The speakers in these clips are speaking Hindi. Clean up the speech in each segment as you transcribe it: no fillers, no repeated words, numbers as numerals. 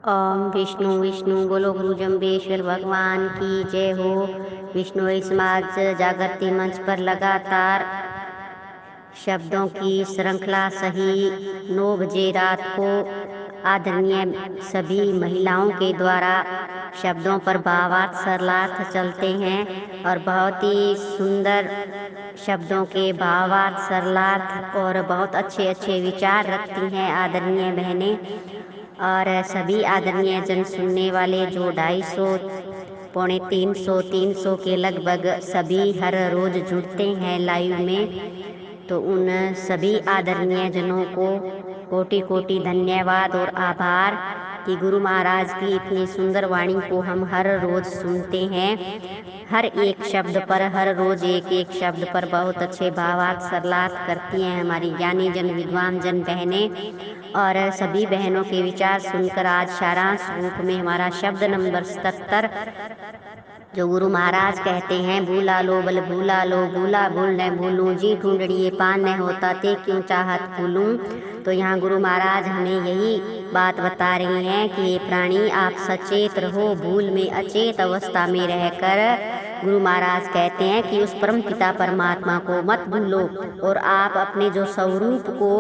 ओम विष्णु विष्णु बोलो गुरु जम्बेश्वर भगवान की जय हो। विष्णु समाज जागृति मंच पर लगातार शब्दों की श्रृंखला सही 9 बजे रात को आदरणीय सभी महिलाओं के द्वारा शब्दों पर भावार्थ सरलार्थ चलते हैं और बहुत ही सुंदर शब्दों के भावार्थ सरलार्थ और बहुत अच्छे अच्छे विचार रखती हैं आदरणीय बहनें। और सभी आदरणीय जन सुनने वाले जो 250 पौने 300 के लगभग सभी हर रोज जुड़ते हैं लाइव में, तो उन सभी आदरणीय जनों को कोटि कोटि धन्यवाद और आभार कि गुरु महाराज की इतनी सुंदर वाणी को हम हर रोज सुनते हैं। हर एक शब्द पर हर रोज एक एक शब्द पर बहुत अच्छे भावार्थ सरलार्थ करती हैं हमारी ज्ञानी जन विद्वान जन बहनें। और सभी बहनों के विचार सुनकर आज सारांश रूप में हमारा शब्द नंबर 77 जो गुरु महाराज कहते हैं, भूला लो बल भूला लो, भूला भूल न भूलूं, जी ढूंढड़िए पान न होता ते क्यों चाहत भूलूं। तो यहाँ गुरु महाराज हमें यही बात बता रही हैं कि ये प्राणी आप सचेत रहो, भूल में अचेत अवस्था में रहकर गुरु महाराज कहते हैं कि उस परम पिता परमात्मा को मत भूलो और आप अपने जो स्वरूप को,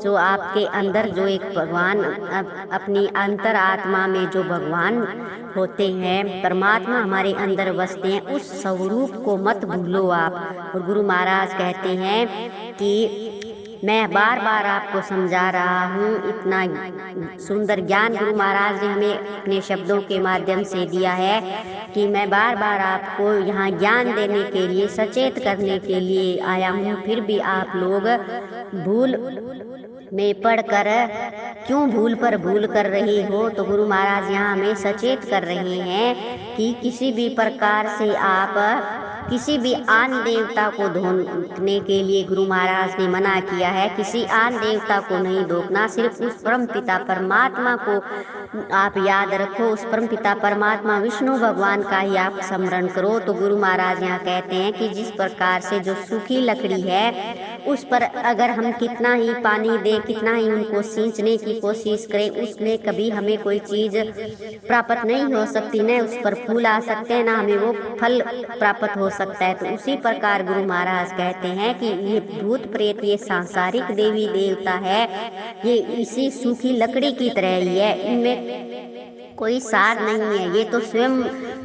जो आपके अंदर जो एक भगवान अपनी अंतर आत्मा में जो भगवान होते हैं, परमात्मा हमारे अंदर बसते हैं, उस स्वरूप को मत भूलो आप। और गुरु महाराज कहते हैं कि मैं बार बार आपको समझा रहा हूँ, इतना सुंदर ज्ञान गुरु महाराज ने हमें अपने शब्दों के माध्यम से दिया है कि मैं बार बार आपको यहाँ ज्ञान देने के लिए, सचेत करने के लिए आया हूँ, फिर भी आप लोग भूल में पढ़कर क्यों भूल पर भूल कर रही हो। तो गुरु महाराज यहाँ हमें सचेत कर रहे हैं कि किसी भी प्रकार से आप किसी भी आन देवता को धोने के लिए गुरु महाराज ने मना किया है। किसी आन देवता को नहीं धोना, सिर्फ उस परम पिता परमात्मा को आप याद रखो, उस परम पिता परमात्मा विष्णु भगवान का ही आप स्मरण करो। तो गुरु महाराज यहाँ कहते हैं कि जिस प्रकार से जो सूखी लकड़ी है उस पर अगर हम कितना ही पानी दें, कितना ही उनको सींचने की कोशिश करें, उसमें कभी हमें कोई चीज प्राप्त नहीं हो सकती, न उस पर फूल आ सकते हैं, ना हमें वो फल प्राप्त हो सकता है। तो उसी प्रकार गुरु महाराज कहते हैं कि ये भूत प्रेत, ये सांसारिक देवी देवता है, ये इसी सूखी लकड़ी की तरह ही है, इनमें कोई सार नहीं है, ये तो स्वयं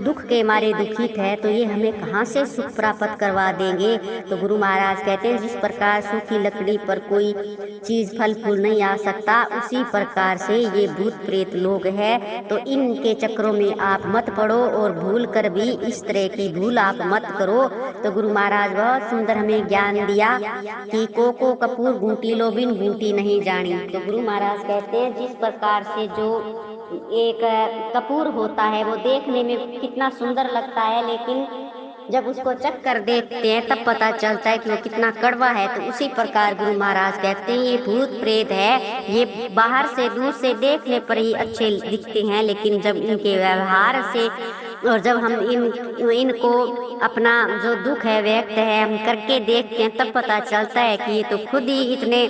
दुख के मारे दुखित है, तो ये हमें कहाँ से सुख प्राप्त करवा देंगे। तो गुरु महाराज कहते हैं जिस प्रकार सूखी लकड़ी पर कोई चीज फल फूल नहीं आ सकता, उसी प्रकार से ये भूत प्रेत लोग हैं, तो इनके चक्रों में आप मत पड़ो और भूल कर भी इस तरह की भूल आप मत करो। तो गुरु महाराज बहुत सुंदर हमें ज्ञान दिया कि कोको कपूर गूंटी लो बिन गूंटी नहीं जानी। तो गुरु महाराज कहते हैं जिस प्रकार से जो एक कपूर होता है वो देखने में कितना सुंदर लगता है, लेकिन जब उसको चख कर देखते हैं तब पता चलता है कि वो कितना कड़वा है। तो उसी प्रकार गुरु महाराज कहते हैं ये भूत प्रेत है, ये बाहर से दूर से देखने पर ही अच्छे दिखते हैं, लेकिन जब इनके व्यवहार से और जब हम इनको अपना जो दुख है व्यक्त है हम करके देखते हैं तब पता चलता है कि ये तो खुद ही इतने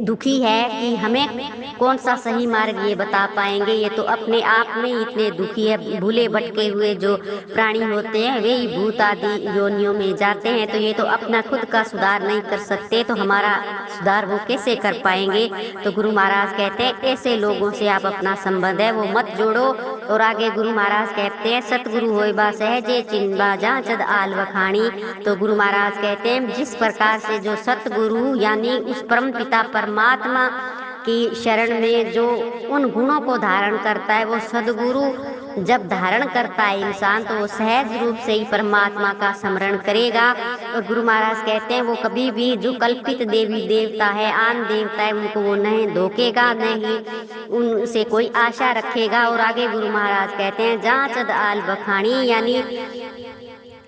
दुखी है कि हमें कौन सा सही मार्ग ये बता पाएंगे। ये तो अपने आप में इतने दुखी है, भूले भटके हुए जो प्राणी होते हैं वे ही भूत आदि योनियों में जाते हैं, तो ये तो अपना खुद का सुधार नहीं कर सकते, तो हमारा सुधार वो कैसे कर पाएंगे। तो गुरु महाराज कहते हैं ऐसे लोगों से आप अपना संबंध है वो मत जोड़ो। और आगे गुरु महाराज कहते हैं सतगुरु होइबा सहजे चिन्बा जांचद आल वखाणी। तो गुरु महाराज कहते हैं जिस प्रकार से जो सतगुरु यानी उस परम पिता परमात्मा की शरण में जो उन गुणों को धारण करता है, वो सदगुरु जब धारण करता है इंसान तो वो सहज रूप से ही परमात्मा का स्मरण करेगा। और गुरु महाराज कहते हैं वो कभी भी जो कल्पित देवी देवता है, आन देवता है, उनको वो नहीं धोखेगा, नहीं उनसे कोई आशा रखेगा। और आगे गुरु महाराज कहते हैं जांचद आल बखानी, यानी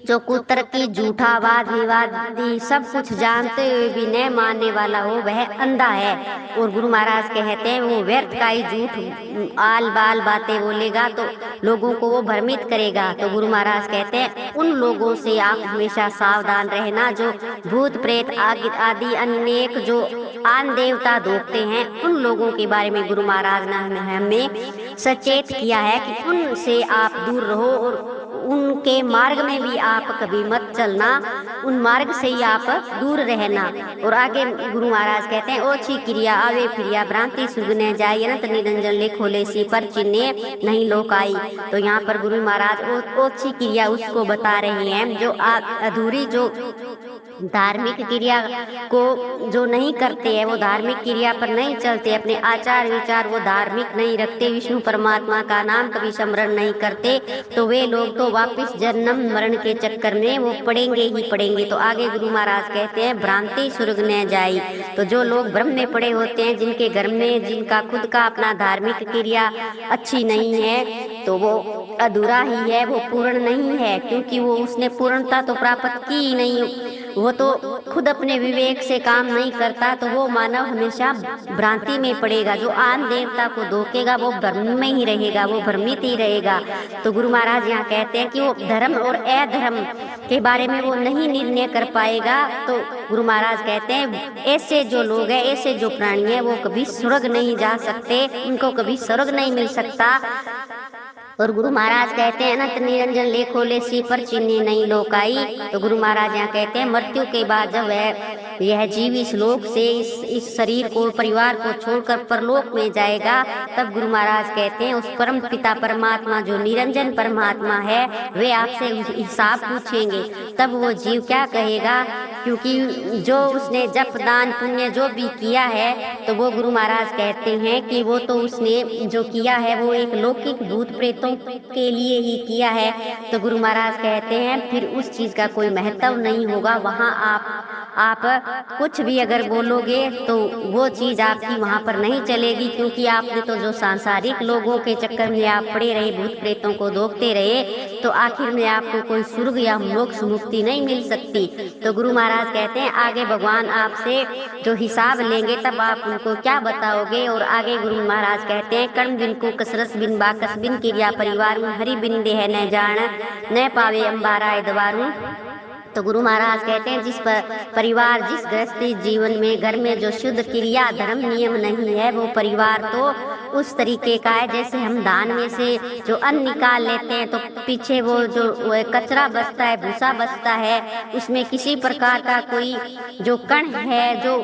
जो कुतर्क की झूठा वाद विवादी सब कुछ जानते हुए भी न मानने वाला हो वह अंधा है। और गुरु महाराज कहते हैं वो व्यर्थ का ही झूठ आल बाल बातें बोलेगा तो लोगों को वो भ्रमित करेगा। तो गुरु महाराज कहते हैं उन लोगों से आप हमेशा सावधान रहना जो भूत प्रेत आदि अनेक जो आन देवता धोखते हैं। उन लोगों के बारे में गुरु महाराज ने हमें सचेत किया है कि उनसे आप दूर रहो और उनके मार्ग में भी आप कभी मत चलना, उन मार्ग से ही आप दूर रहना। और आगे गुरु महाराज कहते हैं ओछी क्रिया आवे फिरिया भ्रांति सुगने जाय अनंत निरंजन ले खोले सी पर चिन्हे नहीं लोकाई। तो यहाँ पर गुरु महाराज ओछी क्रिया उसको बता रहे हैं जो अधूरी जो धार्मिक क्रिया को जो नहीं करते हैं, वो धार्मिक क्रिया पर नहीं चलते, अपने आचार विचार वो धार्मिक नहीं रखते, विष्णु परमात्मा का नाम कभी स्मरण नहीं करते, तो वे लोग तो वापस जन्म मरण के चक्कर में वो पड़ेंगे ही पड़ेंगे। तो आगे गुरु महाराज कहते हैं भ्रांति स्वर्ग न जाई। तो जो लोग भ्रम में पड़े होते हैं, जिनके घर में जिनका खुद का अपना धार्मिक क्रिया अच्छी नहीं है, तो वो अधूरा ही है, वो पूर्ण नहीं है, क्योंकि वो उसने पूर्णता तो प्राप्त की ही नहीं। वो तो खुद अपने विवेक से काम नहीं करता, तो वो मानव हमेशा भ्रांति में पड़ेगा। जो आन देवता को धोखेगा वो भ्रम में ही रहेगा, वो भ्रमित ही रहेगा। तो गुरु महाराज यहाँ कहते हैं कि वो धर्म और अधर्म के बारे में वो नहीं निर्णय कर पाएगा। तो गुरु महाराज कहते हैं ऐसे जो लोग हैं, ऐसे जो प्राणी हैं, वो कभी स्वर्ग नहीं जा सकते, उनको कभी स्वर्ग नहीं मिल सकता। और गुरु महाराज कहते हैं अनंत निरंजन ले खोले सी पर चिन्ह नहीं लोकाई। तो गुरु महाराज यहाँ कहते हैं मृत्यु के बाद जब यह जीव इस लोक से इस शरीर को परिवार को छोड़कर परलोक में जाएगा, तब गुरु महाराज कहते हैं उस परम पिता परमात्मा जो निरंजन परमात्मा है वे आपसे हिसाब पूछेंगे। तब वो जीव क्या कहेगा, क्योंकि जो उसने जप दान पुण्य जो भी किया है, तो वो गुरु महाराज कहते हैं कि वो तो उसने जो किया है वो एक लौकिक भूत प्रेतों के लिए ही किया है। तो गुरु महाराज कहते हैं फिर उस चीज का कोई महत्व नहीं होगा, वहाँ आप कुछ भी अगर बोलोगे तो वो चीज आपकी वहाँ पर नहीं चलेगी, क्योंकि आपने तो जो सांसारिक लोगों के चक्कर में आप पड़े रहे, भूत प्रेतों को धोखते रहे, तो आखिर में आपको कोई स्वर्ग या मोक्ष मुक्ति नहीं मिल सकती। तो गुरु महाराज कहते हैं आगे भगवान आपसे जो हिसाब लेंगे तब आप उनको क्या बताओगे। और आगे गुरु महाराज कहते हैं कर्म बिन को कसरस बिन बाकस बिन क्रिया परिवार हरि बिन देह न जान न पावे अंबाराय दवारू। तो गुरु महाराज कहते हैं जिस परिवार जिस गृहस्थी जीवन में घर में जो शुद्ध क्रिया धर्म नियम नहीं है, वो परिवार तो उस तरीके का है जैसे हम धान में से जो अन्न निकाल लेते हैं तो पीछे वो जो कचरा बचता है, भूसा बचता है, उसमें किसी प्रकार का कोई जो कण है जो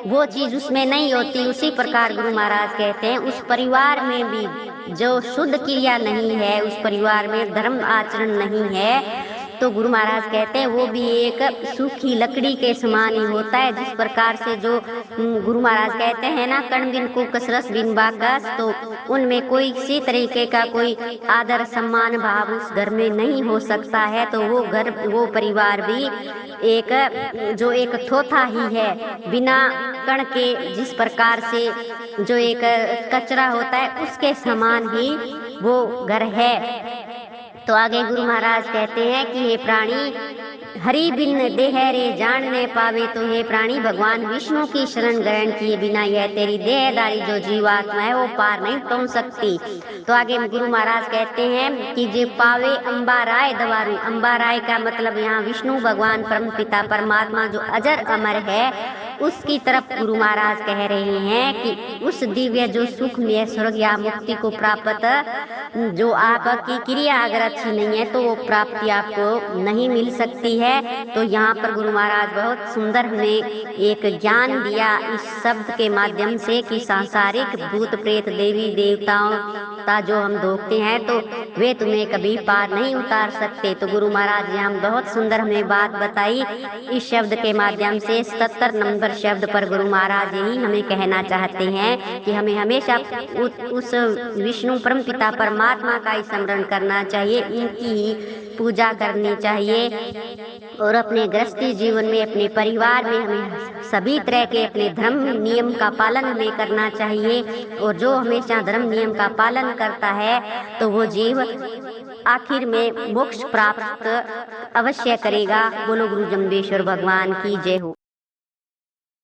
वो चीज उसमें नहीं होती। उसी प्रकार गुरु महाराज कहते हैं उस परिवार में भी जो शुद्ध क्रिया नहीं है, उस परिवार में धर्म आचरण नहीं है, तो गुरु महाराज कहते हैं वो भी एक सूखी लकड़ी के समान ही होता है। जिस प्रकार से जो गुरु महाराज कहते हैं ना कण बिन को कसरस बिन बाकस, तो उनमें कोई किसी तरीके का कोई आदर सम्मान भाव उस घर में नहीं हो सकता है, तो वो घर वो परिवार भी एक थोथा ही है बिना कण के। जिस प्रकार से जो एक कचरा होता है उसके समान ही वो घर है। तो आगे गुरु महाराज कहते हैं कि हे प्राणी हरि बिन देह रे जानने पावे, तो हे प्राणी भगवान विष्णु की शरण ग्रहण किए बिना यह तेरी देहदारी जो जीवात्मा है वो पार नहीं पहुंच सकती। तो आगे गुरु महाराज कहते हैं कि जे पावे अंबा राय दवारू। अंबा राय का मतलब यहाँ विष्णु भगवान परम पिता परमात्मा जो अजर अमर है उसकी तरफ गुरु महाराज कह रहे हैं कि उस दिव्य जो सुख में स्वर्ग या मुक्ति को प्राप्त जो आपकी क्रिया अगर अच्छी नहीं है तो वो प्राप्ति आपको नहीं मिल सकती है। तो यहाँ पर गुरु महाराज बहुत सुंदर हमें एक ज्ञान दिया इस शब्द के माध्यम से कि सांसारिक भूत प्रेत देवी देवताओं का जो हम धोखते हैं तो वे तुम्हें कभी पार नहीं उतार सकते। तो गुरु महाराज जी हम बहुत सुंदर हमें बात बताई इस शब्द के माध्यम से। 77 नंबर शब्द पर गुरु महाराज यही हमें कहना चाहते हैं कि हमें हमेशा उस विष्णु परम पिता परमात्मा का ही स्मरण करना चाहिए, इनकी ही पूजा करनी चाहिए और अपने गृहस्थी जीवन में अपने परिवार में हमें सभी तरह के अपने धर्म नियम का पालन हमें करना चाहिए। और जो हमेशा धर्म नियम का पालन करता है तो वो जीव आखिर में मोक्ष प्राप्त अवश्य करेगा। बोलो गुरु जम्बेश्वर भगवान की जय हो।